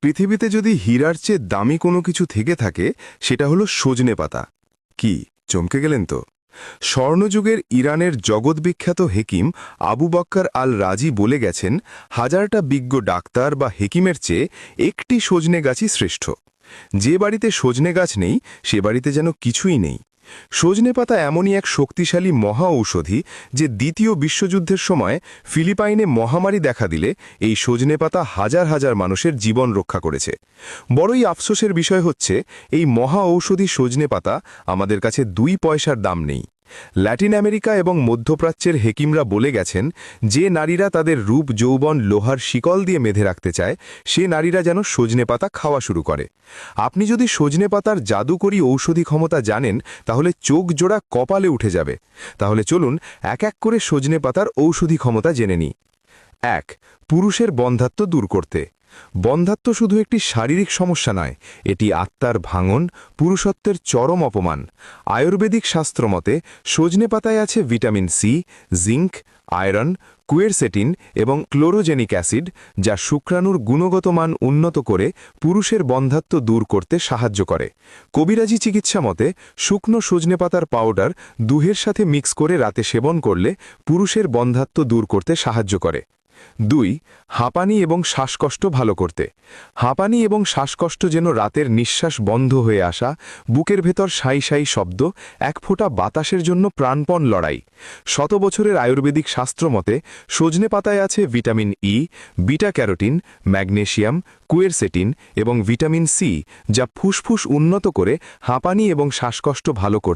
পৃথিবীতে যদি হীরার চেয়ে দামি কোনো কিছু থেকে থাকে সেটা হলো সজনে পাতা। কি চমকে গেলেন তো? স্বর্ণযুগের ইরানের জগৎবিখ্যাত হেকিম আবু বক্কর আল রাজি বলে গেছেন, হাজারটা বিজ্ঞ ডাক্তার বা হেকিমের চেয়ে একটি সজনে গাছই শ্রেষ্ঠ। যে বাড়িতে সজনে গাছ নেই সে বাড়িতে যেন কিছুই নেই। সজনে পাতা এমনই এক শক্তিশালী মহা ঔষধি যে দ্বিতীয় বিশ্বযুদ্ধের সময় ফিলিপাইনে মহামারী দেখা দিলে এই সজনে পাতা হাজার হাজার মানুষের জীবন রক্ষা করেছে। বড়ই আফসোসের বিষয় হচ্ছে, এই মহা ঔষধি সজনে পাতা আমাদের কাছে 2 পয়সার দাম নেই। ল্যাটিন আমেরিকা এবং মধ্যপ্রাচ্যের হেকিমরা বলে গেছেন, যে নারীরা তাদের রূপ যৌবন লোহার শিকল দিয়ে বেঁধে রাখতে চায় সে নারীরা যেন সজনে পাতা খাওয়া শুরু করে। আপনি যদি সজনে পাতার জাদুকরী ঔষধি ক্ষমতা জানেন তাহলে চোখ জোড়া কপালে উঠে যাবে। তাহলে চলুন এক এক করে সজনে পাতার ঔষধি ক্ষমতা জেনে নিই। 1. পুরুষের বন্ধ্যাত্ব দূর করতে। বন্ধ্যাত্ব শুধু একটি শারীরিক সমস্যা নয়, এটি আত্মার ভাঙন, পুরুষত্বের চরম অপমান। আয়ুর্বেদিক শাস্ত্রমতে সজনে পাতায় আছে vitamin C, zinc, iron, quercetin এবং ক্লোরোজেনিক অ্যাসিড, যা শুক্রাণুর গুণগত মান উন্নত করে পুরুষের বন্ধ্যাত্ব দূর করতে সাহায্য করে। কবিরাজি চিকিৎসা মতে শুকনো সজনে পাতার পাউডার দুধের সাথে মিক্স করে রাতে সেবন করলে পুরুষের বন্ধ্যাত্ব দূর করতে সাহায্য করে। 2. হাঁপানি এবং শ্বাসকষ্ট ভালো করতে। হাঁপানি এবং শ্বাসকষ্ট যেন রাতের নিঃশ্বাস বন্ধ হয়ে আসা, বুকের ভেতর সাই সাই শব্দ, এক ফোঁটা বাতাসের জন্য প্রাণপণ লড়াই। শত বছরের আয়ুর্বেদিক শাস্ত্রমতে সজনে পাতায় আছে vitamin E, beta carotene, magnesium, quercetin এবং ভিটামিন সি, যা ফুসফুস উন্নত করে হাঁপানি এবং শ্বাসকষ্ট ভালো করতে